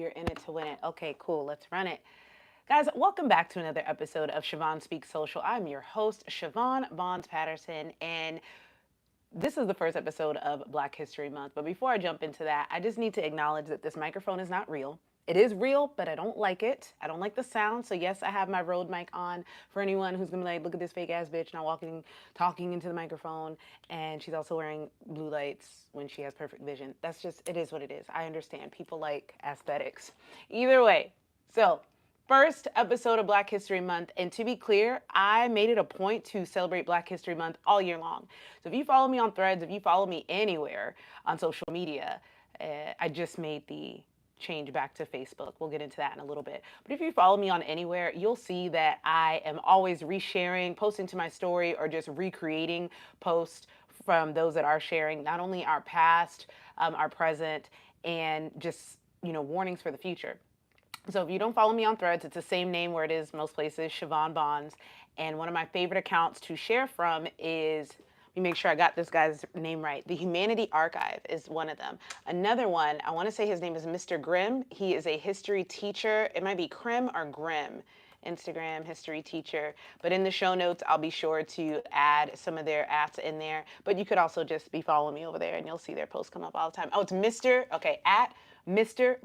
you're in it to win it. Okay, cool. Let's run it. Guys, welcome back to another episode of Siobhan Speaks Social. I'm your host, Siobhan Bonds Patterson, and this is the first episode of Black History Month. But before I jump into that, I just need to acknowledge that this microphone is not real. It is real, but I don't like it. I don't like the sound. So yes, I have my Rode mic on for anyone who's gonna be like, look at this fake ass bitch now talking into the microphone. And she's also wearing blue lights when she has perfect vision. That's just, it is what it is. I understand. People like aesthetics. Either way, so first episode of Black History Month. And to be clear, I made it a point to celebrate Black History Month all year long. So if you follow me on Threads, if you follow me anywhere on social media, I just made the change back to Facebook. We'll get into that in a little bit. But if you follow me on anywhere, you'll see that I am always resharing, posting to my story, or just recreating posts from those that are sharing not only our past, our present, and just, warnings for the future. So if you don't follow me on Threads, it's the same name where it is most places, Siobhan Bonds. And one of my favorite accounts to share from is, let me make sure I got this guy's name right. The Humanity Archive is one of them. Another one, I want to say his name is Mr. Grimm. He is a history teacher. It might be Krim or Grimm. Instagram history teacher. But in the show notes, I'll be sure to add some of their ats in there. But you could also just be following me over there and you'll see their posts come up all the time. Oh, it's at Mr.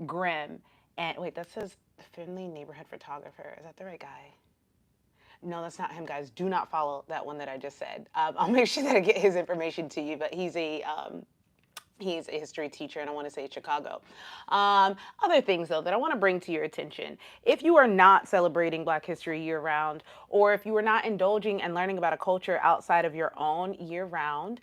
Grimm. And wait, that says friendly neighborhood photographer. Is that the right guy? No, that's not him, guys. Do not follow that one that I just said. I'll make sure that I get his information to you, but he's a history teacher, and I want to say Chicago. Other things, though, that I want to bring to your attention. If you are not celebrating Black History year-round, or if you are not indulging and learning about a culture outside of your own year-round,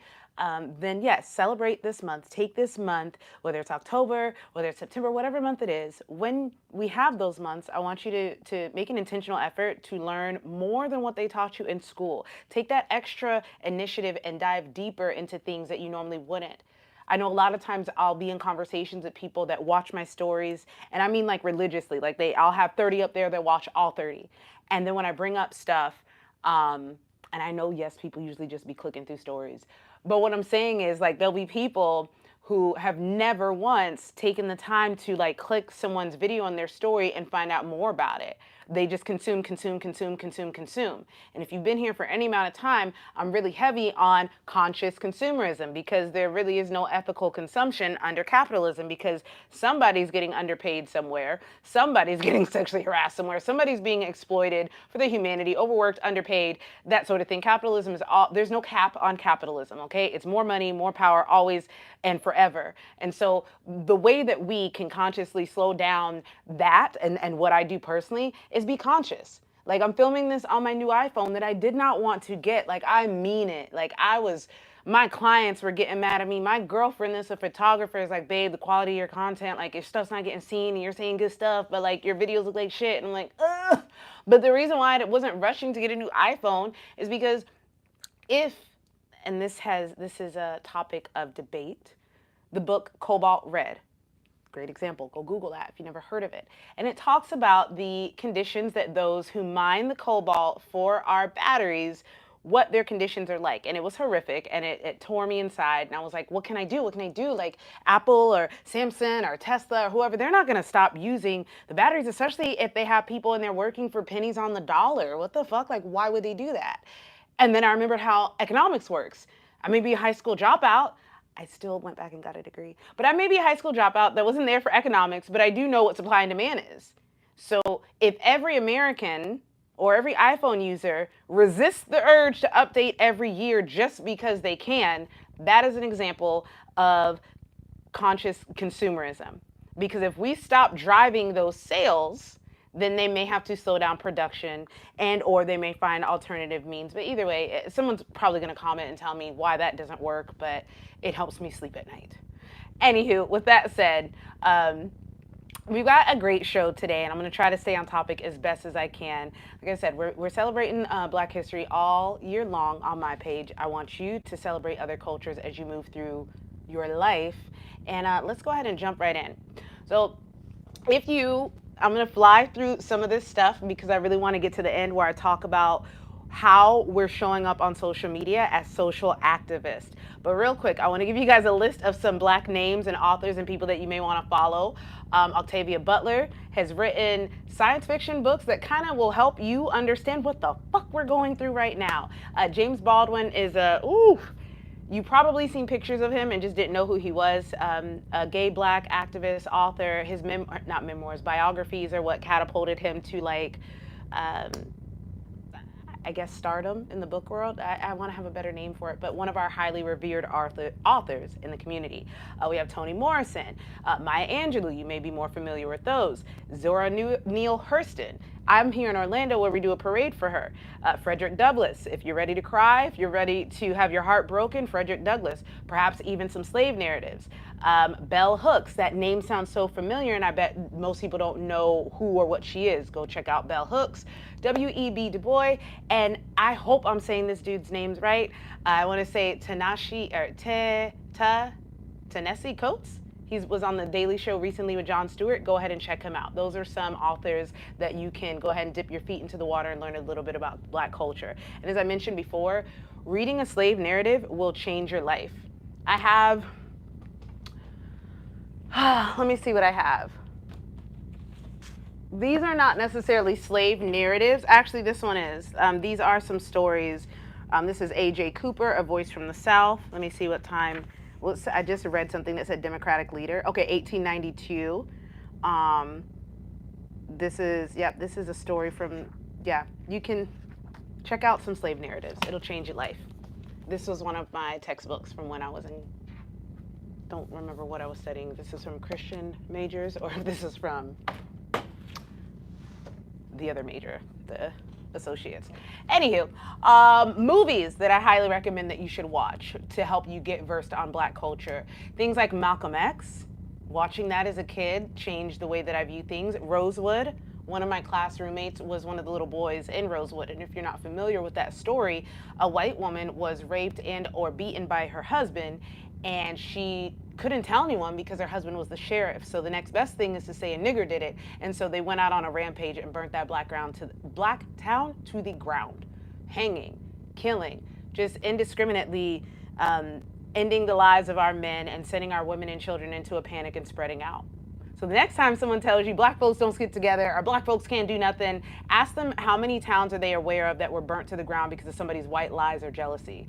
then yes, celebrate this month. Take this month, whether it's October, whether it's September, whatever month it is. When we have those months, I want you to make an intentional effort to learn more than what they taught you in school. Take that extra initiative and dive deeper into things that you normally wouldn't. I know a lot of times I'll be in conversations with people that watch my stories, and I mean like religiously, like I'll have 30 up there that watch all 30. And then when I bring up stuff, and I know, yes, people usually just be clicking through stories, but what I'm saying is like there'll be people who have never once taken the time to like click someone's video on their story and find out more about it. They just consume. And if you've been here for any amount of time, I'm really heavy on conscious consumerism because there really is no ethical consumption under capitalism because somebody's getting underpaid somewhere, somebody's getting sexually harassed somewhere, somebody's being exploited for their humanity, overworked, underpaid, that sort of thing. Capitalism is all, there's no cap on capitalism, okay? It's more money, more power, always and forever. And so the way that we can consciously slow down that and what I do personally is be conscious. Like I'm filming this on my new iPhone that I did not want to get. Like I mean it. Like my clients were getting mad at me. My girlfriend that's a photographer is like, babe, the quality of your content, like your stuff's not getting seen and you're saying good stuff, but like your videos look like shit. And I'm like, ugh. But the reason why I wasn't rushing to get a new iPhone is because and this is a topic of debate, the book Cobalt Red. Great example. Go Google that if you never heard of it. And it talks about the conditions that those who mine the cobalt for our batteries, what their conditions are like. And it was horrific and it tore me inside. And I was like, what can I do? What can I do? Like Apple or Samsung or Tesla or whoever, they're not going to stop using the batteries, especially if they have people and they're working for pennies on the dollar. What the fuck? Like, why would they do that? And then I remembered how economics works. I may be a high school dropout. I still went back and got a degree. But I may be a high school dropout that wasn't there for economics, but I do know what supply and demand is. So if every American or every iPhone user resists the urge to update every year just because they can, that is an example of conscious consumerism. Because if we stop driving those sales, then they may have to slow down production and or they may find alternative means. But either way, someone's probably going to comment and tell me why that doesn't work, but it helps me sleep at night. Anywho, with that said, we've got a great show today, and I'm going to try to stay on topic as best as I can. Like I said, we're celebrating Black History all year long on my page. I want you to celebrate other cultures as you move through your life. And let's go ahead and jump right in. So I'm going to fly through some of this stuff because I really want to get to the end where I talk about how we're showing up on social media as social activists. But real quick, I want to give you guys a list of some Black names and authors and people that you may want to follow. Octavia Butler has written science fiction books that kind of will help you understand what the fuck we're going through right now. James Baldwin is you probably seen pictures of him and just didn't know who he was. A gay Black activist, author. His not memoirs, biographies are what catapulted him to like um, I guess, stardom in the book world. I want to have a better name for it, but one of our highly revered authors in the community. We have Toni Morrison, Maya Angelou, you may be more familiar with those. Zora Neale Hurston. I'm here in Orlando where we do a parade for her. Frederick Douglass, if you're ready to cry, if you're ready to have your heart broken, Frederick Douglass. Perhaps even some slave narratives. Bell Hooks, that name sounds so familiar and I bet most people don't know who or what she is. Go check out Bell Hooks. W.E.B. Du Bois, and I hope I'm saying this dude's names right. I want to say Ta-Nehisi Coates. He was on the Daily Show recently with Jon Stewart. Go ahead and check him out. Those are some authors that you can go ahead and dip your feet into the water and learn a little bit about Black culture. And as I mentioned before, reading a slave narrative will change your life. I have, let me see what I have. These are not necessarily slave narratives. Actually, this one is. These are some stories. This is A.J. Cooper, A Voice from the South. Let me see what time. Well, I just read something that said Democratic leader. Okay, 1892. This is a story from, you can check out some slave narratives. It'll change your life. This was one of my textbooks from when I was in, don't remember what I was studying. This is from Christian majors, or this is from the other major, the associates. Anywho, movies that I highly recommend that you should watch to help you get versed on Black culture. Things like Malcolm X. Watching that as a kid changed the way that I view things. Rosewood. One of my class roommates was one of the little boys in Rosewood, and if you're not familiar with that story, a white woman was raped and or beaten by her husband, and she couldn't tell anyone because her husband was the sheriff. So the next best thing is to say a nigger did it. And so they went out on a rampage and burnt that black town to the ground. Hanging, killing, just indiscriminately ending the lives of our men and sending our women and children into a panic and spreading out. So the next time someone tells you Black folks don't get together or Black folks can't do nothing, ask them how many towns are they aware of that were burnt to the ground because of somebody's white lies or jealousy.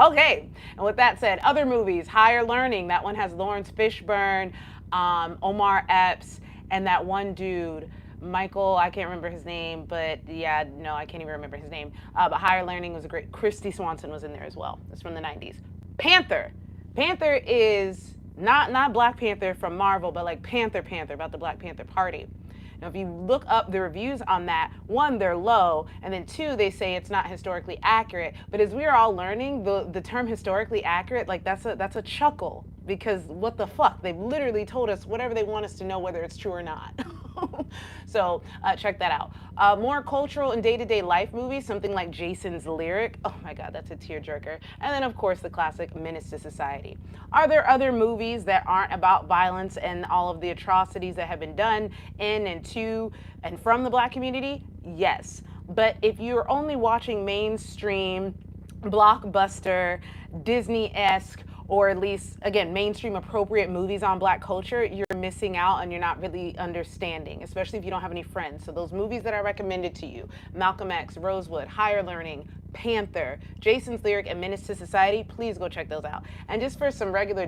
Okay, and with that said, other movies, Higher Learning, that one has Lawrence Fishburne, Omar Epps, and that one dude, Michael, I can't remember his name, but yeah, no, I can't even remember his name. But Higher Learning was a great, Christy Swanson was in there as well. It's from the 90s. Panther. Panther is not Black Panther from Marvel, but like Panther, about the Black Panther Party. Now, if you look up the reviews on that, one, they're low, and then two, they say it's not historically accurate. But as we are all learning, the term historically accurate, like that's a chuckle, because what the fuck? They've literally told us whatever they want us to know, whether it's true or not. So check that out. More cultural and day-to-day life movies, something like Jason's Lyric. Oh my God, that's a tearjerker. And then of course the classic Menace to Society. Are there other movies that aren't about violence and all of the atrocities that have been done in and to and from the Black community? Yes. But if you're only watching mainstream, blockbuster, Disney-esque, or at least, again, mainstream appropriate movies on Black culture, you're missing out and you're not really understanding, especially if you don't have any friends. So those movies that I recommended to you, Malcolm X, Rosewood, Higher Learning, Panther, Jason's Lyric, and Menace to Society, please go check those out. And just for some regular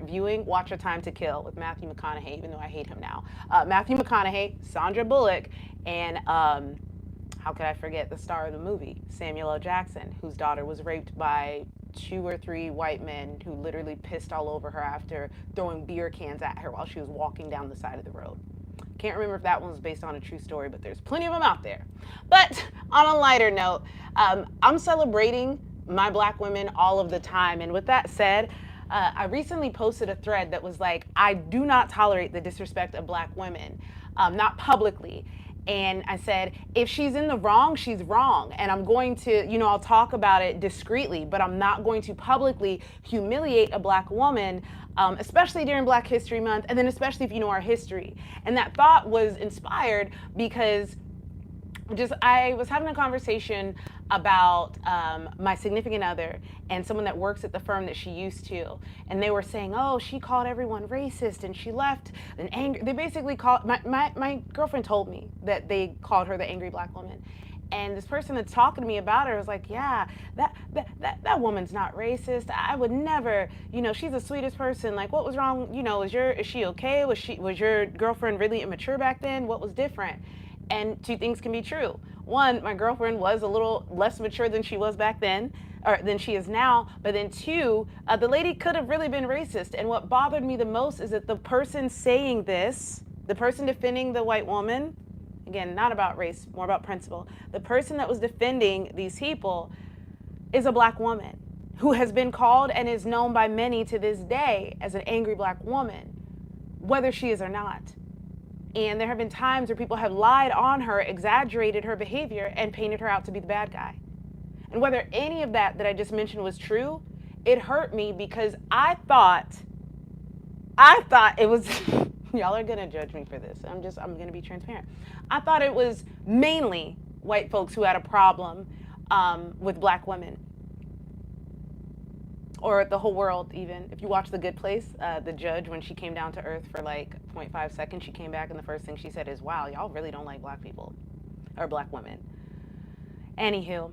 viewing, watch A Time to Kill with Matthew McConaughey, even though I hate him now. Matthew McConaughey, Sandra Bullock, and how could I forget the star of the movie, Samuel L. Jackson, whose daughter was raped by 2 or 3 white men who literally pissed all over her after throwing beer cans at her while she was walking down the side of the road. Can't remember if that one was based on a true story, but there's plenty of them out there. But on a lighter note, I'm celebrating my Black women all of the time. And with that said, I recently posted a thread that was like, I do not tolerate the disrespect of Black women, not publicly. And I said, if she's in the wrong, she's wrong. And I'm going to, I'll talk about it discreetly, but I'm not going to publicly humiliate a Black woman, especially during Black History Month, and then especially if you know our history. And that thought was inspired because I was having a conversation about my significant other and someone that works at the firm that she used to, and they were saying, oh, she called everyone racist and she left an angry, they basically called, my girlfriend told me that they called her the angry black woman. And this person that's talking to me about her was like, yeah, that woman's not racist. I would never, she's the sweetest person. Like, what was wrong? Is she okay? Was your girlfriend really immature back then? What was different? And two things can be true. One, my girlfriend was a little less mature than she was back then, or than she is now. But then two, the lady could have really been racist. And what bothered me the most is that the person saying this, the person defending the white woman, again, not about race, more about principle, the person that was defending these people is a black woman who has been called and is known by many to this day as an angry black woman, whether she is or not. And there have been times where people have lied on her, exaggerated her behavior, and painted her out to be the bad guy. And whether any of that I just mentioned was true, it hurt me because I thought it was, y'all are gonna judge me for this. I'm gonna be transparent. I thought it was mainly white folks who had a problem with black women. Or the whole world, even. If you watch The Good Place, the judge, when she came down to earth for like 0.5 seconds, she came back and the first thing she said is, wow, y'all really don't like black people, or black women. Anywho,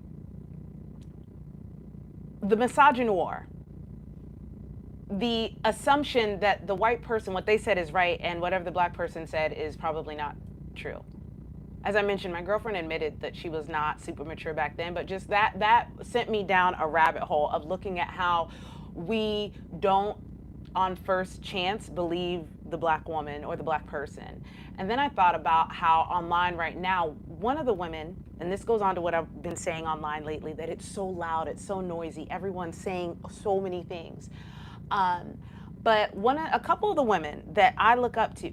the misogynoir, the assumption that the white person, what they said is right, and whatever the black person said is probably not true. As I mentioned, my girlfriend admitted that she was not super mature back then, but just that sent me down a rabbit hole of looking at how we don't, on first chance, believe the black woman or the black person. And then I thought about how online right now, one of the women, and this goes on to what I've been saying online lately, that it's so loud, it's so noisy, everyone's saying so many things. But a couple of the women that I look up to,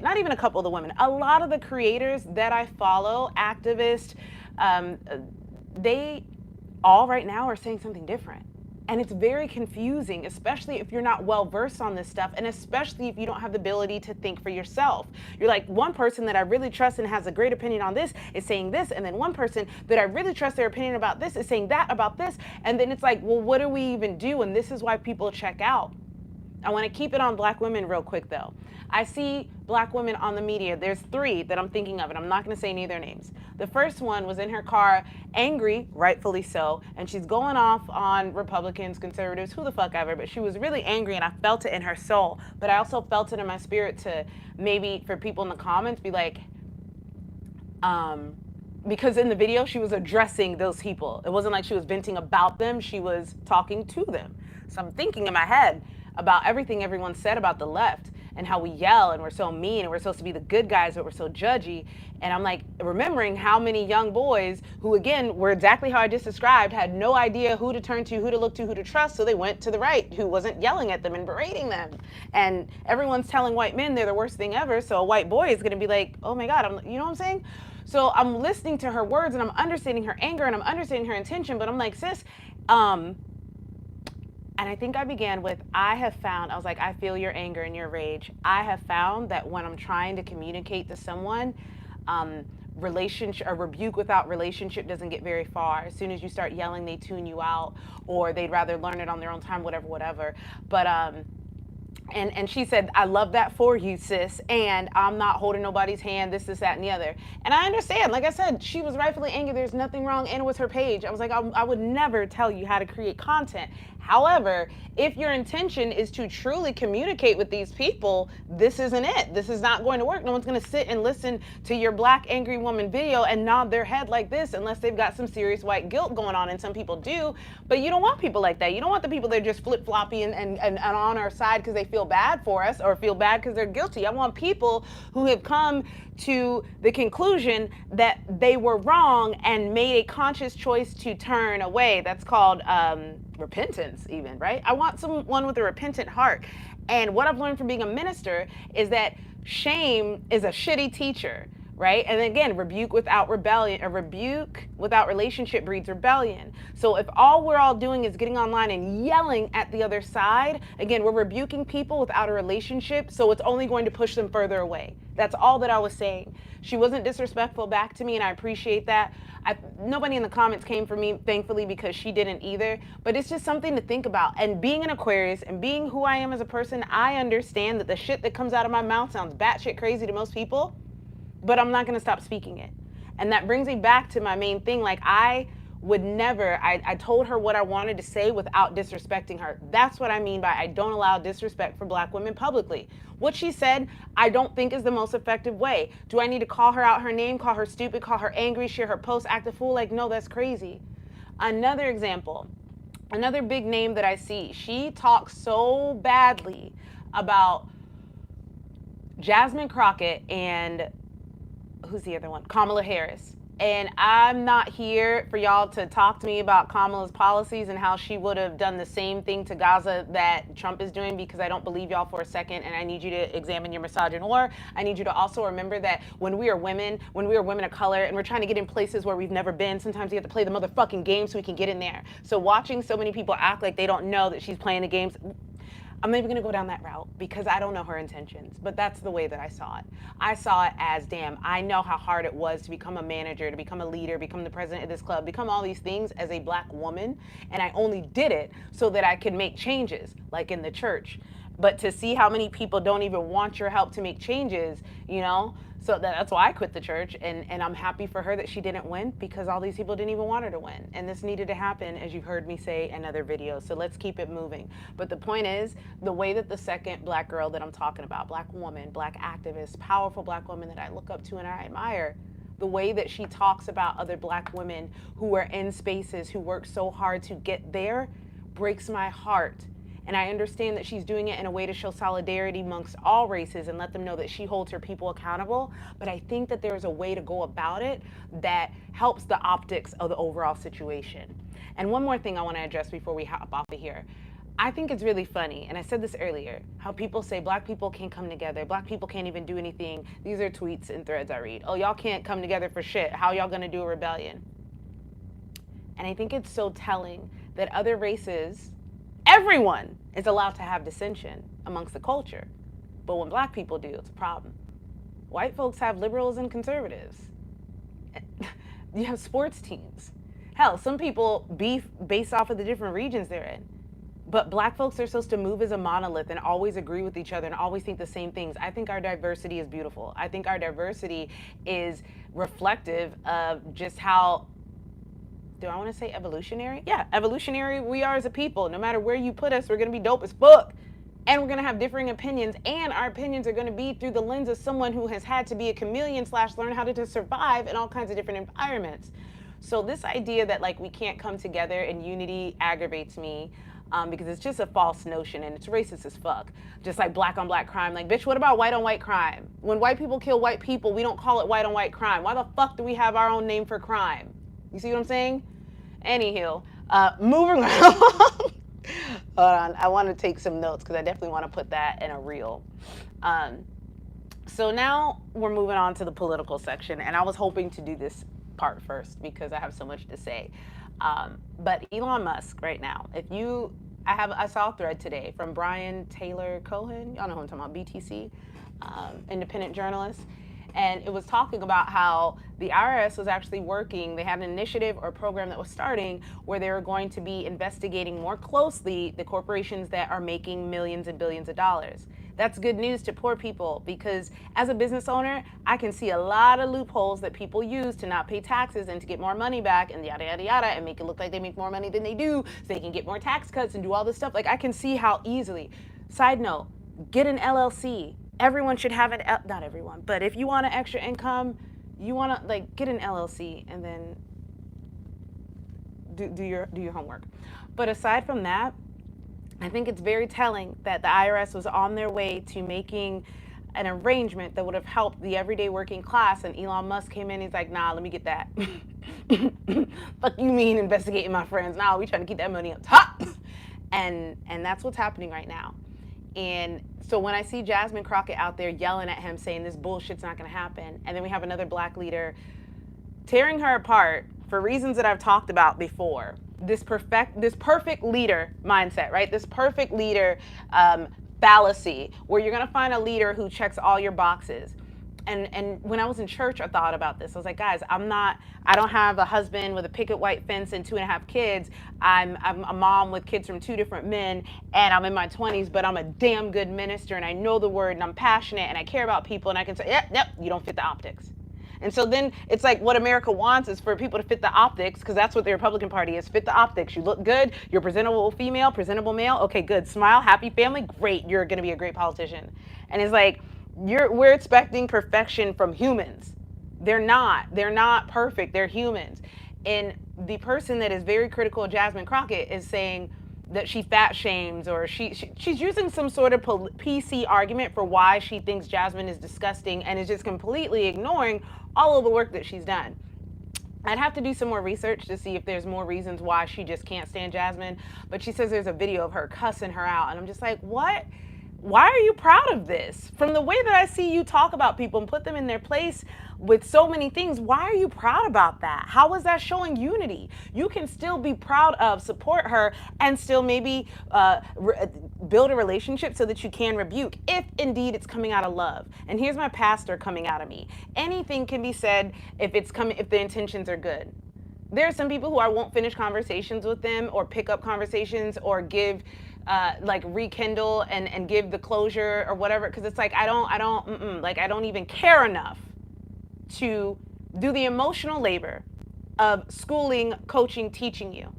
not even a couple of the women, a lot of the creators that I follow, activists, they all right now are saying something different. And it's very confusing, especially if you're not well versed on this stuff, and especially if you don't have the ability to think for yourself. You're like, one person that I really trust and has a great opinion on this is saying this, and then one person that I really trust their opinion about this is saying that about this, and then it's like, well, what do we even do? And this is why people check out. I want to keep it on black women real quick though. I see black women on the media. There's three that I'm thinking of, and I'm not going to say any of their names. The first one was in her car, angry, rightfully so, and she's going off on Republicans, conservatives, who the fuck ever, but she was really angry, and I felt it in her soul. But I also felt it in my spirit to maybe for people in the comments be like, because in the video she was addressing those people. It wasn't like she was venting about them, she was talking to them. So I'm thinking in my head about everything everyone said about the left and how we yell and we're so mean and we're supposed to be the good guys, but we're so judgy. And I'm like remembering how many young boys who, again, were exactly how I just described, had no idea who to turn to, who to look to, who to trust, so they went to the right, who wasn't yelling at them and berating them. And everyone's telling white men they're the worst thing ever, so a white boy is gonna be like, oh my God, you know what I'm saying? So I'm listening to her words and I'm understanding her anger and I'm understanding her intention, but I'm like, sis, and I think I began with, I was like, I feel your anger and your rage. I have found that when I'm trying to communicate to someone, relationship or rebuke without relationship doesn't get very far. As soon as you start yelling, they tune you out, or they'd rather learn it on their own time, whatever. But and she said, I love that for you, sis, and I'm not holding nobody's hand, this, that, and the other. And I understand, like I said, she was rightfully angry, there's nothing wrong, and it was her page. I was like, I would never tell you how to create content. However, if your intention is to truly communicate with these people, this isn't it. This is not going to work. No one's going to sit and listen to your black angry woman video and nod their head like this unless they've got some serious white guilt going on, and some people do. But you don't want people like that. You don't want the people that are just flip-floppy and on our side because they feel bad for us or feel bad because they're guilty. I want people who have come to the conclusion that they were wrong and made a conscious choice to turn away. That's called repentance even, right? I want someone with a repentant heart. And what I've learned from being a minister is that shame is a shitty teacher, right? And again, rebuke without rebellion, a rebuke without relationship breeds rebellion. So if all we're all doing is getting online and yelling at the other side, again, we're rebuking people without a relationship, so it's only going to push them further away. That's all that I was saying. She wasn't disrespectful back to me, and I appreciate that. Nobody in the comments came for me, thankfully, because she didn't either. But it's just something to think about. And being an Aquarius and being who I am as a person, I understand that the shit that comes out of my mouth sounds batshit crazy to most people, but I'm not going to stop speaking it. And that brings me back to my main thing. Like, I would never, I told her what I wanted to say without disrespecting her. That's what I mean by I don't allow disrespect for Black women publicly. What she said, I don't think is the most effective way. Do I need to call her out her name, call her stupid, call her angry, share her post, act a fool? Like, no, that's crazy. Another example, another big name that I see, she talks so badly about Jesmyn Crockett and who's the other one? Kamala Harris. And I'm not here for y'all to talk to me about Kamala's policies and how she would have done the same thing to Gaza that Trump is doing, because I don't believe y'all for a second, and I need you to examine your misogynoir. I need you to also remember that when we are women of color, and we're trying to get in places where we've never been, sometimes we have to play the motherfucking game so we can get in there. So watching so many people act like they don't know that she's playing the games, I'm not even gonna go down that route because I don't know her intentions, but that's the way that I saw it. I saw it as, damn, I know how hard it was to become a manager, to become a leader, become the president of this club, become all these things as a Black woman, and I only did it so that I could make changes, like in the church. But to see how many people don't even want your help to make changes, you know? So that's why I quit the church, and I'm happy for her that she didn't win, because all these people didn't even want her to win. And this needed to happen, as you've heard me say in other videos. So let's keep it moving. But the point is, the way that the second Black girl that I'm talking about, Black woman, Black activist, powerful Black woman that I look up to and I admire, the way that she talks about other Black women who are in spaces, who work so hard to get there, breaks my heart. And I understand that she's doing it in a way to show solidarity amongst all races and let them know that she holds her people accountable. But I think that there's a way to go about it that helps the optics of the overall situation. And one more thing I want to address before we hop off of here. I think it's really funny, and I said this earlier, how people say Black people can't come together, Black people can't even do anything. These are tweets and threads I read. Oh, y'all can't come together for shit. How y'all gonna do a rebellion? And I think it's so telling that other races, everyone is allowed to have dissension amongst the culture. But when Black people do, it's a problem. White folks have liberals and conservatives. You have sports teams. Hell, some people beef based off of the different regions they're in. But Black folks are supposed to move as a monolith and always agree with each other and always think the same things. I think our diversity is beautiful. I think our diversity is reflective of just how, do I want to say evolutionary? Yeah, evolutionary we are as a people. No matter where you put us, we're going to be dope as fuck. And we're going to have differing opinions. And our opinions are going to be through the lens of someone who has had to be a chameleon / learn how to just survive in all kinds of different environments. So this idea that like we can't come together in unity aggravates me, because it's just a false notion and it's racist as fuck. Just like Black on Black crime. Like, bitch, what about white on white crime? When white people kill white people, we don't call it white on white crime. Why the fuck do we have our own name for crime? You see what I'm saying? Anywho, moving on. Hold on, I want to take some notes because I definitely want to put that in a reel. So now we're moving on to the political section, and I was hoping to do this part first because I have so much to say. But Elon Musk right now, I saw a thread today from Brian Taylor Cohen, y'all know who I'm talking about, BTC, independent journalist. And it was talking about how the IRS was actually working. They had an initiative or a program that was starting where they were going to be investigating more closely the corporations that are making millions and billions of dollars. That's good news to poor people, because as a business owner, I can see a lot of loopholes that people use to not pay taxes and to get more money back and yada, yada, yada, and make it look like they make more money than they do so they can get more tax cuts and do all this stuff. Like, I can see how easily. Side note, get an LLC. Everyone should have an, not everyone, but if you want an extra income, you want to like get an LLC and then do your homework. But aside from that, I think it's very telling that the IRS was on their way to making an arrangement that would have helped the everyday working class, and Elon Musk came in, he's like, nah, let me get that. Fuck you mean investigating my friends? Nah, we trying to keep that money up top. And that's what's happening right now. And so when I see Jesmyn Crockett out there yelling at him saying this bullshit's not going to happen, and then we have another black leader tearing her apart for reasons that I've talked about before, this perfect leader mindset, right? This perfect leader fallacy, where you're going to find a leader who checks all your boxes. And when I was in church, I thought about this. I was like, guys, I don't have a husband with a picket white fence and 2.5 kids. I'm a mom with kids from 2 different men, and I'm in my 20s, but I'm a damn good minister, and I know the word, and I'm passionate, and I care about people, and I can say, yep, you don't fit the optics. And so then it's like what America wants is for people to fit the optics, because that's what the Republican Party is, fit the optics. You look good, you're presentable female, presentable male, okay, good, smile, happy family, great, you're gonna be a great politician. And it's like, we're expecting perfection from humans. They're not perfect, they're humans. And the person that is very critical of Jesmyn Crockett is saying that she fat shames, or she's using some sort of PC argument for why she thinks Jesmyn is disgusting, and is just completely ignoring all of the work that she's done. I'd have to do some more research to see if there's more reasons why she just can't stand Jesmyn, but she says there's a video of her cussing her out, and I'm just like, what? Why are you proud of this? From the way that I see you talk about people and put them in their place with so many things, why are you proud about that? How is that showing unity? You can still be proud of, support her, and still maybe build a relationship so that you can rebuke, if indeed it's coming out of love. And here's my pastor coming out of me. Anything can be said if the intentions are good. There are some people who I won't finish conversations with them, or pick up conversations, or give rekindle and give the closure or whatever, because it's like I don't even care enough to do the emotional labor of schooling, coaching, teaching you.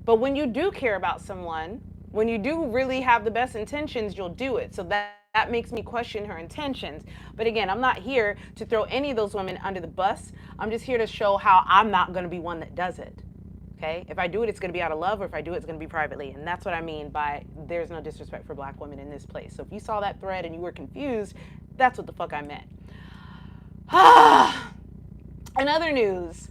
But when you do care about someone, when you do really have the best intentions, you'll do it. So that makes me question her intentions. But again, I'm not here to throw any of those women under the bus. I'm just here to show how I'm not going to be one that does it. Okay? If I do it, it's going to be out of love, or if I do it, it's going to be privately. And that's what I mean by there's no disrespect for black women in this place. So if you saw that thread and you were confused, that's what the fuck I meant. In other news,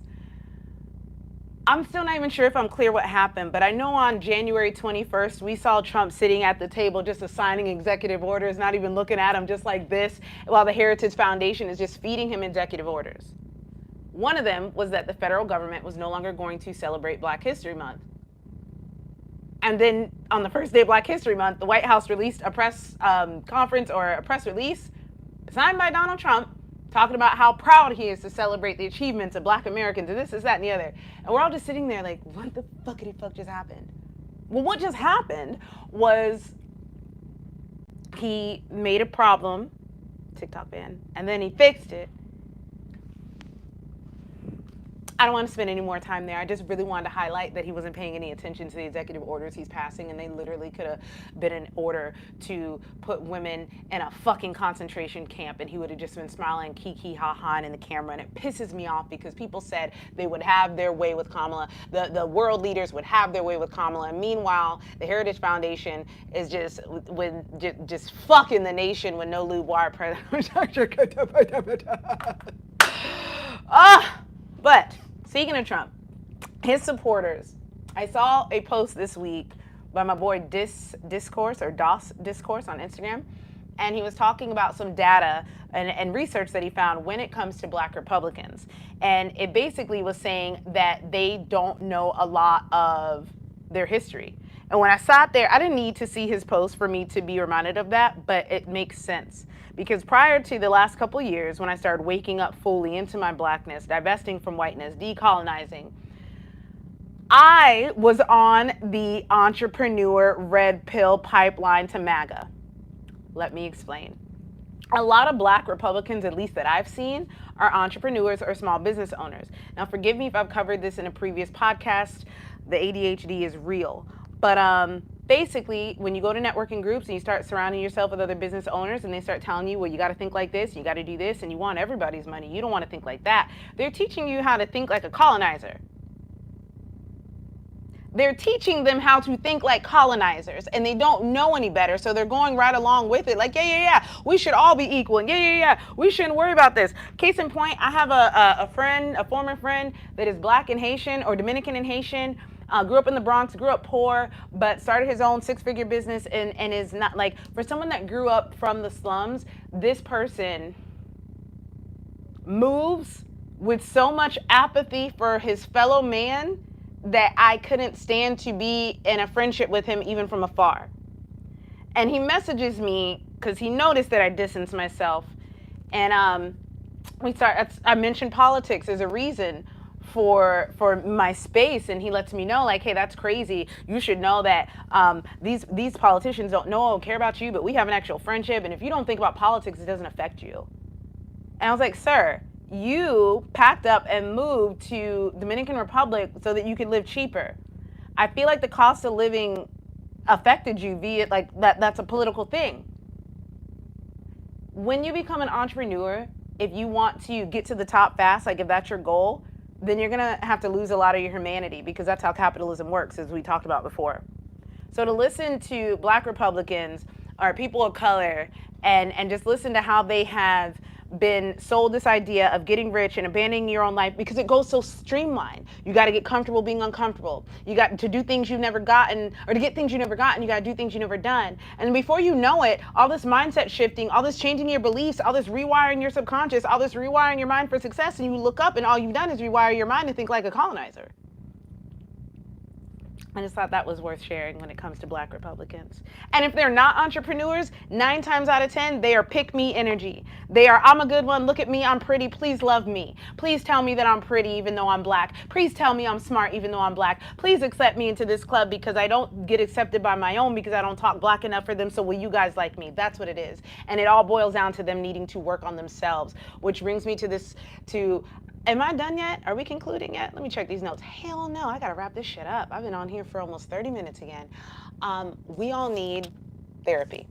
I'm still not even sure if I'm clear what happened, but I know on January 21st, we saw Trump sitting at the table just assigning executive orders, not even looking at him, just like this, while the Heritage Foundation is just feeding him executive orders. One of them was that the federal government was no longer going to celebrate Black History Month. And then on the first day of Black History Month, the White House released a press conference, or a press release signed by Donald Trump, talking about how proud he is to celebrate the achievements of Black Americans, and this, that, and the other. And we're all just sitting there like, what the fuckity-fuck just happened? Well, what just happened was he made a problem, TikTok ban, and then he fixed it. I don't want to spend any more time there. I just really wanted to highlight that he wasn't paying any attention to the executive orders he's passing, and they literally could have been an order to put women in a fucking concentration camp, and he would have just been smiling, kiki, ha-ha, in the camera. And it pisses me off because people said they would have their way with Kamala. The world leaders would have their way with Kamala. And meanwhile, the Heritage Foundation is just fucking the nation with no lube wire. But speaking of Trump, his supporters, I saw a post this week by my boy Discourse on Instagram, and he was talking about some data and research that he found when it comes to Black Republicans. And it basically was saying that they don't know a lot of their history. And when I sat there, I didn't need to see his post for me to be reminded of that, but it makes sense. Because prior to the last couple years, when I started waking up fully into my Blackness, divesting from whiteness, decolonizing, I was on the entrepreneur red pill pipeline to MAGA. Let me explain. A lot of Black Republicans, at least that I've seen, are entrepreneurs or small business owners. Now, forgive me if I've covered this in a previous podcast. The ADHD is real. But basically, when you go to networking groups and you start surrounding yourself with other business owners, and they start telling you, well, you got to think like this, you got to do this, and you want everybody's money, you don't want to think like that. They're teaching you how to think like a colonizer. They're teaching them how to think like colonizers, and they don't know any better, so they're going right along with it. Like, yeah, we should all be equal, and yeah, we shouldn't worry about this. Case in point, I have a friend, a former friend that is Black and Haitian, or Dominican and Haitian. grew up in the Bronx, grew up poor, but started his own six-figure business and is not like, for someone that grew up from the slums, this person moves with so much apathy for his fellow man that I couldn't stand to be in a friendship with him even from afar. And he messages me because he noticed that I distanced myself. And I mentioned politics as a reason for my space, and he lets me know, like, hey, that's crazy. You should know that these politicians don't know or care about you, but we have an actual friendship, and if you don't think about politics, it doesn't affect you. And I was like, sir, you packed up and moved to Dominican Republic so that you could live cheaper. I feel like the cost of living affected you via like that's a political thing. When you become an entrepreneur, if you want to get to the top fast, like if that's your goal, then you're gonna have to lose a lot of your humanity, because that's how capitalism works, as we talked about before. So to listen to Black Republicans or people of color and just listen to how they have been sold this idea of getting rich and abandoning your own life, because it goes so streamlined. You got to get comfortable being uncomfortable. You got to do things you've never gotten, or to get things you've never gotten, you got to do things you've never done. And before you know it, all this mindset shifting, all this changing your beliefs, all this rewiring your subconscious, all this rewiring your mind for success, and you look up and all you've done is rewire your mind to think like a colonizer. I just thought that was worth sharing when it comes to Black Republicans. And if they're not entrepreneurs, 9 times out of 10, they are pick me energy. They are, I'm a good one, look at me, I'm pretty, please love me. Please tell me that I'm pretty even though I'm Black. Please tell me I'm smart even though I'm Black. Please accept me into this club because I don't get accepted by my own because I don't talk Black enough for them, so will you guys like me? That's what it is. And it all boils down to them needing to work on themselves, which brings me to am I done yet? Are we concluding yet? Let me check these notes. Hell no, I gotta wrap this shit up. I've been on here for almost 30 minutes again. We all need therapy.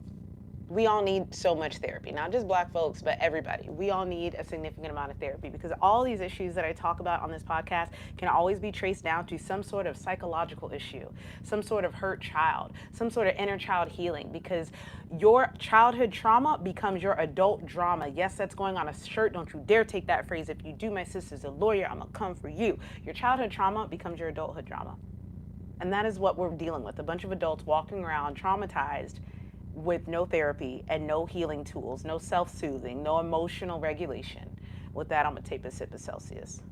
We all need so much therapy, not just Black folks, but everybody. We all need a significant amount of therapy, because all these issues that I talk about on this podcast can always be traced down to some sort of psychological issue, some sort of hurt child, some sort of inner child healing, because your childhood trauma becomes your adult drama. Yes, that's going on a shirt. Don't you dare take that phrase. If you do, my sister's a lawyer, I'm gonna come for you. Your childhood trauma becomes your adulthood drama. And that is what we're dealing with. A bunch of adults walking around traumatized with no therapy and no healing tools, no self-soothing, no emotional regulation. With that, I'm gonna take a sip of Celsius.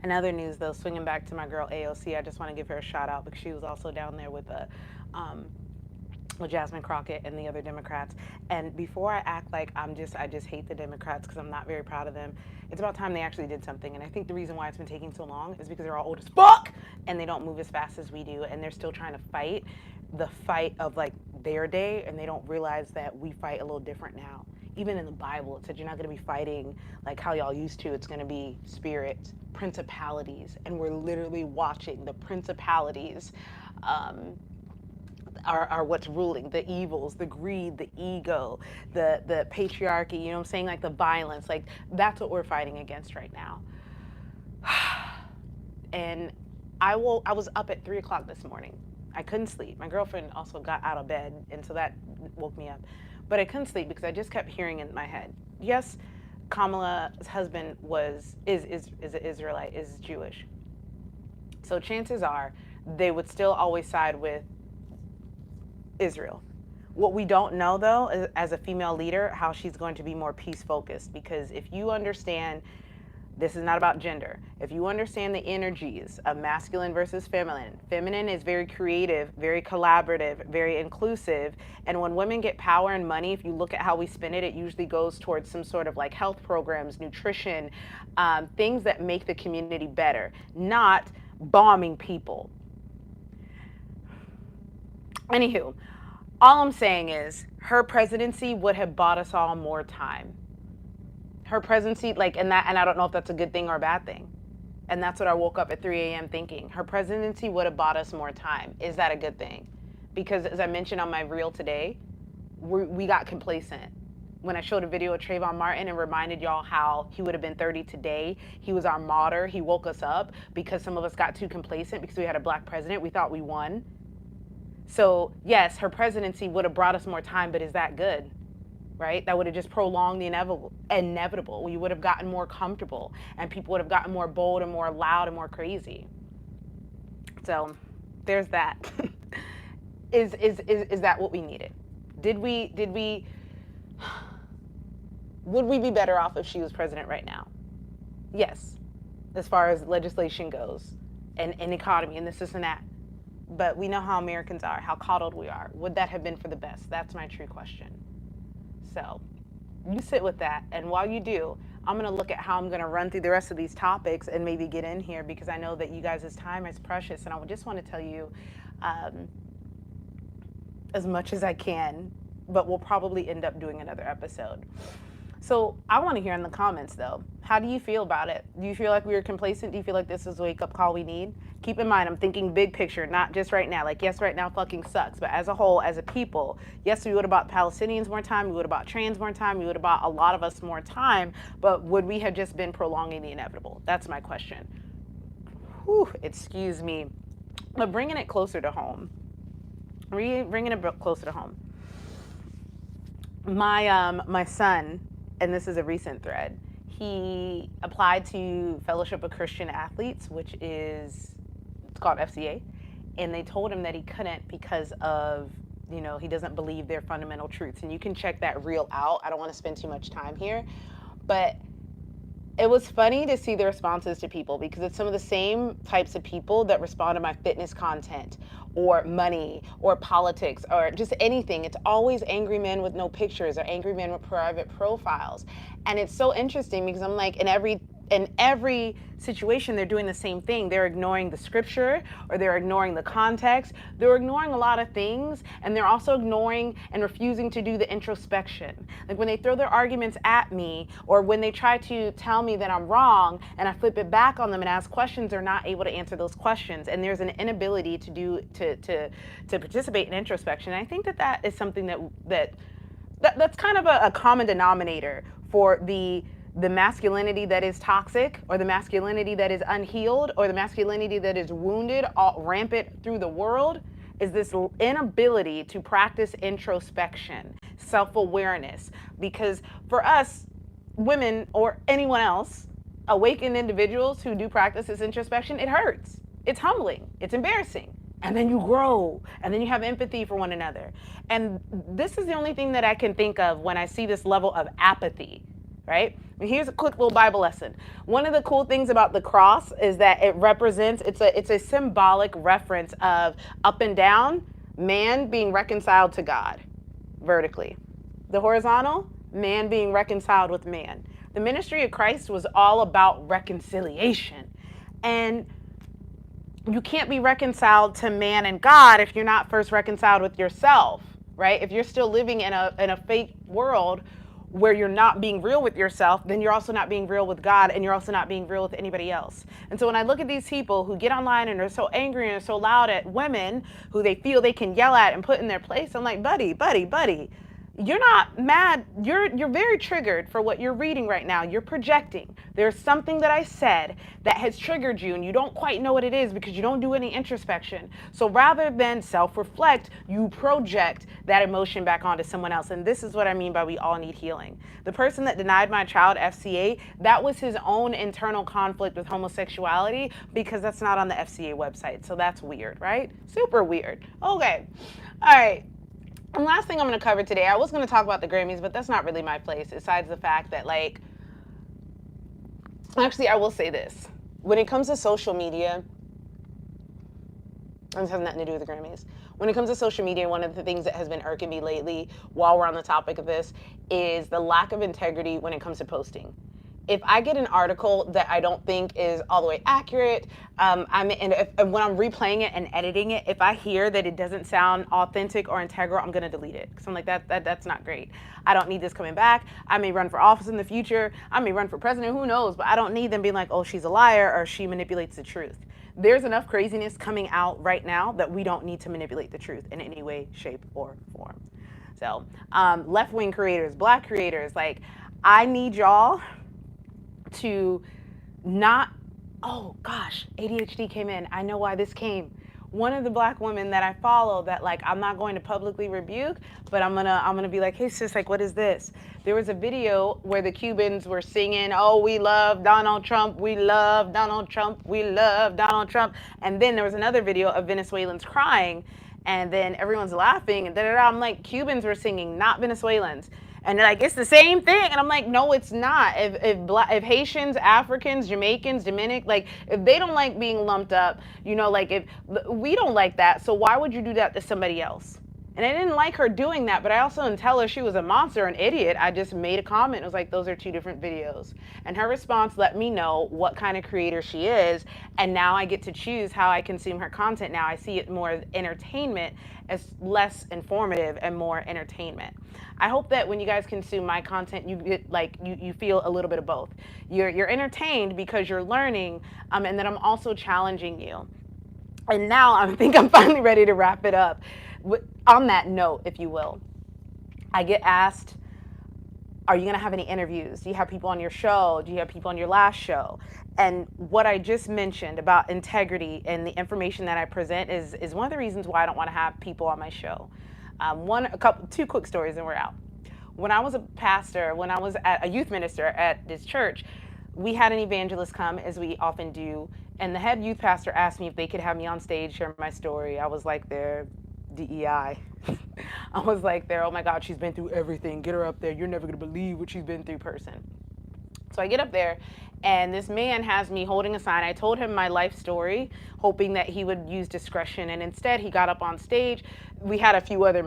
In other news, though, swinging back to my girl AOC, I just want to give her a shout out because she was also down there with Jesmyn Crockett and the other Democrats. And before I act like I just hate the Democrats because I'm not very proud of them, it's about time they actually did something. And I think the reason why it's been taking so long is because they're all old as fuck and they don't move as fast as we do, and they're still trying to fight the fight of like their day, and they don't realize that we fight a little different now. Even in the Bible, it said you're not going to be fighting like how y'all used to. It's going to be spirits, principalities, and we're literally watching the principalities are what's ruling, the evils, the greed, the ego, the patriarchy, you know what I'm saying, like the violence, like that's what we're fighting against right now. And I was up at 3 o'clock this morning. I couldn't sleep. My girlfriend also got out of bed, and so that woke me up. But I couldn't sleep because I just kept hearing in my head, yes, Kamala's husband is an Israelite, is Jewish. So chances are they would still always side with Israel. What we don't know, though, is, as a female leader, how she's going to be more peace focused, because if you understand, this is not about gender. If you understand the energies of masculine versus feminine, feminine is very creative, very collaborative, very inclusive. And when women get power and money, if you look at how we spend it, it usually goes towards some sort of like health programs, nutrition, things that make the community better, not bombing people. Anywho, all I'm saying is her presidency would have bought us all more time. Her presidency, like, and I don't know if that's a good thing or a bad thing. And that's what I woke up at 3 a.m. thinking. Her presidency would have bought us more time. Is that a good thing? Because as I mentioned on my reel today, we got complacent. When I showed a video of Trayvon Martin and reminded y'all how he would have been 30 today, he was our martyr. He woke us up because some of us got too complacent because we had a black president. We thought we won. So yes, her presidency would have brought us more time, but is that good? right? That would have just prolonged the inevitable. We would have gotten more comfortable, and people would have gotten more bold and more loud and more crazy. So there's that. Is that what we needed? Would we be better off if she was president right now? Yes, as far as legislation goes, and economy and this and that. But we know how Americans are, how coddled we are. Would that have been for the best? That's my true question. So you sit with that, and while you do, I'm going to look at how I'm going to run through the rest of these topics and maybe get in here, because I know that you guys' time is precious, and I just want to tell you as much as I can, but we'll probably end up doing another episode. So I want to hear in the comments, though, how do you feel about it? Do you feel like we were complacent? Do you feel like this is a wake-up call we need? Keep in mind, I'm thinking big picture, not just right now. Like, yes, right now fucking sucks, but as a whole, as a people, yes, we would have bought Palestinians more time, we would have bought trans more time, we would have bought a lot of us more time, but would we have just been prolonging the inevitable? That's my question. Whew, excuse me. But bringing it closer to home. Bringing it closer to home. My son, and this is a recent thread, he applied to Fellowship of Christian Athletes, which is, it's called FCA, and they told him that he couldn't because of, he doesn't believe their fundamental truths. And you can check that reel out. I don't want to spend too much time here, but it was funny to see the responses to people, because it's some of the same types of people that respond to my fitness content or money or politics or just anything. It's always angry men with no pictures or angry men with private profiles. And it's so interesting, because I'm like, in every situation, they're doing the same thing. They're ignoring the scripture, or they're ignoring the context. They're ignoring a lot of things, and they're also ignoring and refusing to do the introspection. Like, when they throw their arguments at me, or when they try to tell me that I'm wrong, and I flip it back on them and ask questions, they're not able to answer those questions. And there's an inability to participate in introspection. And I think that is something that's kind of a common denominator for the masculinity that is toxic, or the masculinity that is unhealed, or the masculinity that is wounded, rampant through the world, is this inability to practice introspection, self-awareness. Because for us, women, or anyone else, awakened individuals who do practice this introspection, it hurts. It's humbling. It's embarrassing. And then you grow, and then you have empathy for one another. And this is the only thing that I can think of when I see this level of apathy, right? Here's a quick little Bible lesson. One of the cool things about the cross is that it represents, it's a symbolic reference of up and down, man being reconciled to God vertically. The horizontal, man being reconciled with man. The ministry of Christ was all about reconciliation. And you can't be reconciled to man and God if you're not first reconciled with yourself, right? If you're still living in a fake world where you're not being real with yourself, then you're also not being real with God, and you're also not being real with anybody else. And so when I look at these people who get online and are so angry and are so loud at women who they feel they can yell at and put in their place, I'm like, buddy, you're not mad. You're very triggered for what you're reading right now. You're projecting. There's something that I said that has triggered you, and you don't quite know what it is because you don't do any introspection. So rather than self-reflect, you project that emotion back onto someone else. And this is what I mean by we all need healing. The person that denied my child FCA, that was his own internal conflict with homosexuality, because that's not on the FCA website. So that's weird, right? Super weird. Okay. All right. And last thing I'm going to cover today, I was going to talk about the Grammys, but that's not really my place, besides the fact that, like, actually, I will say this. When it comes to social media, and this has nothing to do with the Grammys, when it comes to social media, one of the things that has been irking me lately, while we're on the topic of this, is the lack of integrity when it comes to posting. If I get an article that I don't think is all the way accurate, and when I'm replaying it and editing it, if I hear that it doesn't sound authentic or integral, I'm gonna delete it. Because I'm like, that's not great. I don't need this coming back. I may run for office in the future. I may run for president, who knows? But I don't need them being like, oh, she's a liar, or she manipulates the truth. There's enough craziness coming out right now that we don't need to manipulate the truth in any way, shape, or form. So left-wing creators, black creators, like, I need y'all to not, oh gosh, ADHD came in. I know why this came. one of the black women that I follow that like I'm not going to publicly rebuke, but I'm gonna be like, hey sis, like what is this? There was a video where the Cubans were singing, oh, we love Donald Trump, we love Donald Trump, we love Donald Trump. And then there was another video of Venezuelans crying, and then everyone's laughing, and da-da-da. I'm like, Cubans were singing, not Venezuelans. And they're like, it's the same thing. And I'm like, no, it's not. If Haitians, Africans, Jamaicans, Dominican, like, if they don't like being lumped up, you know, like, if we don't like that, so why would you do that to somebody else? And I didn't like her doing that, but I also didn't tell her she was a monster, an idiot. I just made a comment. It was like, those are two different videos. And her response let me know what kind of creator she is. And now I get to choose how I consume her content. Now I see it more as entertainment, as less informative and more entertainment. I hope that when you guys consume my content, you get like, you feel a little bit of both. You're entertained because you're learning, and then I'm also challenging you. And now I think I'm finally ready to wrap it up. On that note, if you will, I get asked, are you going to have any interviews? Do you have people on your show? Do you have people on your last show? And what I just mentioned about integrity and the information that I present is one of the reasons why I don't want to have people on my show. Two quick stories and we're out. When I was a pastor, when I was a youth minister at this church, we had an evangelist come, as we often do, and the head youth pastor asked me if they could have me on stage, share my story. I was like, they're DEI. I was like, there, oh my God, she's been through everything. Get her up there. You're never going to believe what she's been through, person. So I get up there, and this man has me holding a sign. I told him my life story, hoping that he would use discretion, and instead he got up on stage. We had a few other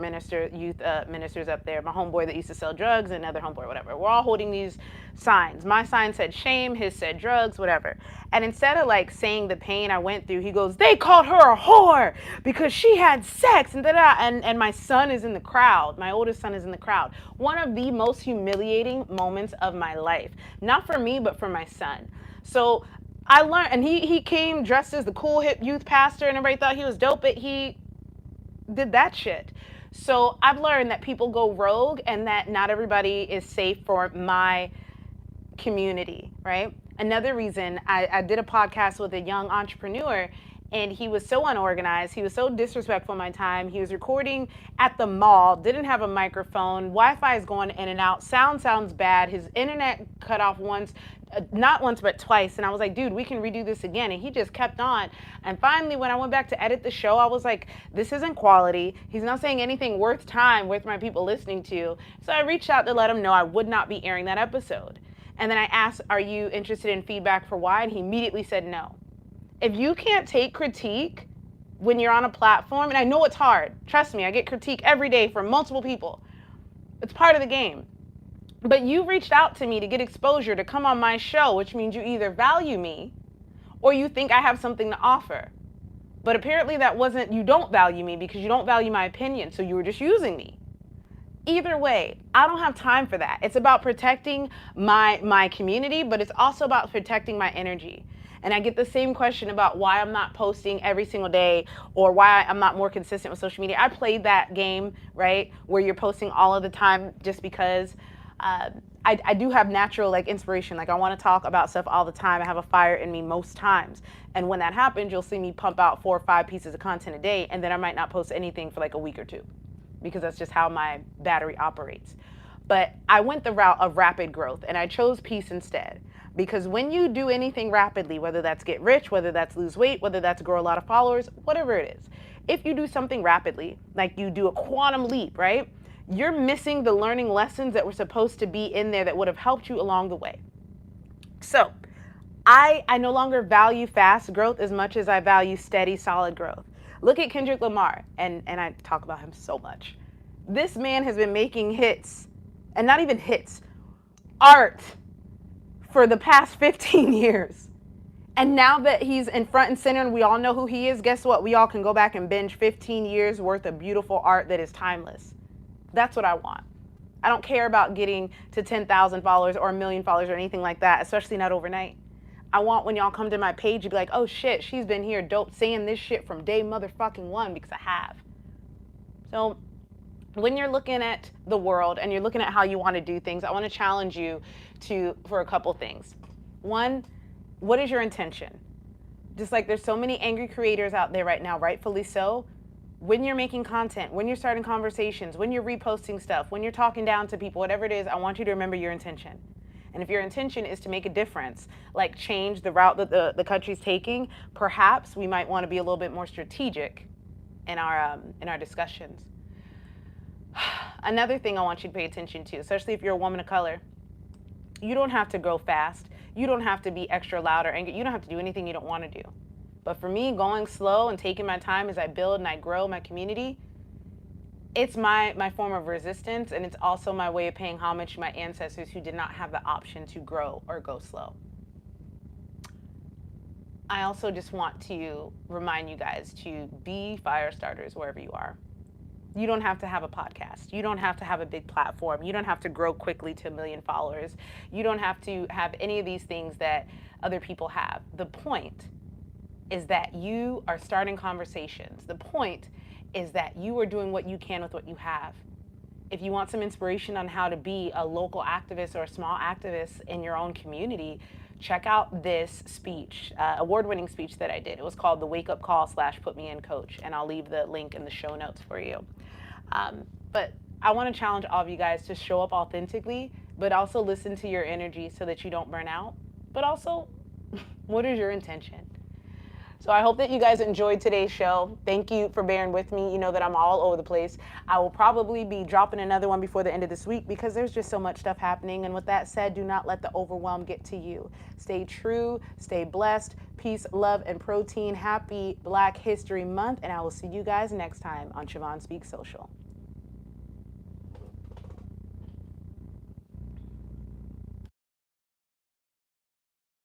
youth ministers up there, my homeboy that used to sell drugs, and another homeboy, whatever. We're all holding these signs. My sign said shame, his said drugs, whatever. And instead of like saying the pain I went through, he goes, they called her a whore because she had sex, and da-da. And my son is in the crowd. My oldest son is in the crowd. One of the most humiliating moments of my life. Not for me, but for my son. So I learned, and he came dressed as the cool hip youth pastor, and everybody thought he was dope, but he did that shit. So I've learned that people go rogue and that not everybody is safe for my community, right? Another reason, I did a podcast with a young entrepreneur, and he was so unorganized. He was so disrespectful of my time. He was recording at the mall, didn't have a microphone. Wi-Fi is going in and out. Sounds bad. His internet cut off once, not once, but twice. And I was like, dude, we can redo this again. And he just kept on. And finally, when I went back to edit the show, I was like, this isn't quality. He's not saying anything worth time, worth my people listening to. So I reached out to let him know I would not be airing that episode. And then I asked, are you interested in feedback for why? And he immediately said no. If you can't take critique when you're on a platform, and I know it's hard, trust me, I get critique every day from multiple people. It's part of the game. But you reached out to me to get exposure, to come on my show, which means you either value me or you think I have something to offer. But apparently that wasn't, you don't value me because you don't value my opinion, so you were just using me. Either way, I don't have time for that. It's about protecting my community, but it's also about protecting my energy. And I get the same question about why I'm not posting every single day or why I'm not more consistent with social media. I played that game, right, where you're posting all of the time just because I do have natural like inspiration. Like I want to talk about stuff all the time. I have a fire in me most times. And when that happens, you'll see me pump out 4 or 5 pieces of content a day, and then I might not post anything for like a week or 2 because that's just how my battery operates. But I went the route of rapid growth, and I chose peace instead. Because when you do anything rapidly, whether that's get rich, whether that's lose weight, whether that's grow a lot of followers, whatever it is, if you do something rapidly, like you do a quantum leap, right? You're missing the learning lessons that were supposed to be in there that would have helped you along the way. So I no longer value fast growth as much as I value steady, solid growth. Look at Kendrick Lamar, and I talk about him so much. This man has been making hits, and not even hits, art, for the past 15 years. And now that he's in front and center and we all know who he is, guess what? We all can go back and binge 15 years worth of beautiful art that is timeless. That's what I want. I don't care about getting to 10,000 followers or 1 million followers or anything like that, especially not overnight. I want when y'all come to my page, you be like, oh shit, she's been here dope saying this shit from day motherfucking one, because I have. So when you're looking at the world and you're looking at how you want to do things, I want to challenge you for a couple things. One, what is your intention? Just like there's so many angry creators out there right now, rightfully so. When you're making content, when you're starting conversations, when you're reposting stuff, when you're talking down to people, whatever it is, I want you to remember your intention. And if your intention is to make a difference, like change the route that the country's taking, perhaps we might want to be a little bit more strategic in our discussions. Another thing I want you to pay attention to, especially if you're a woman of color, you don't have to grow fast. You don't have to be extra loud or angry. You don't have to do anything you don't want to do. But for me, going slow and taking my time as I build and I grow my community, it's my form of resistance, and it's also my way of paying homage to my ancestors who did not have the option to grow or go slow. I also just want to remind you guys to be fire starters wherever you are. You don't have to have a podcast. You don't have to have a big platform. You don't have to grow quickly to 1 million followers. You don't have to have any of these things that other people have. The point is that you are starting conversations. The point is that you are doing what you can with what you have. If you want some inspiration on how to be a local activist or a small activist in your own community, check out this speech, award-winning speech that I did. It was called the Wake Up Call / Put Me in Coach, and I'll leave the link in the show notes for you. But I want to challenge all of you guys to show up authentically, but also listen to your energy so that you don't burn out. But also, what is your intention? So I hope that you guys enjoyed today's show. Thank you for bearing with me. You know that I'm all over the place. I will probably be dropping another one before the end of this week because there's just so much stuff happening. And with that said, do not let the overwhelm get to you. Stay true, stay blessed, peace, love, and protein. Happy Black History Month. And I will see you guys next time on Siobhan Speaks Social.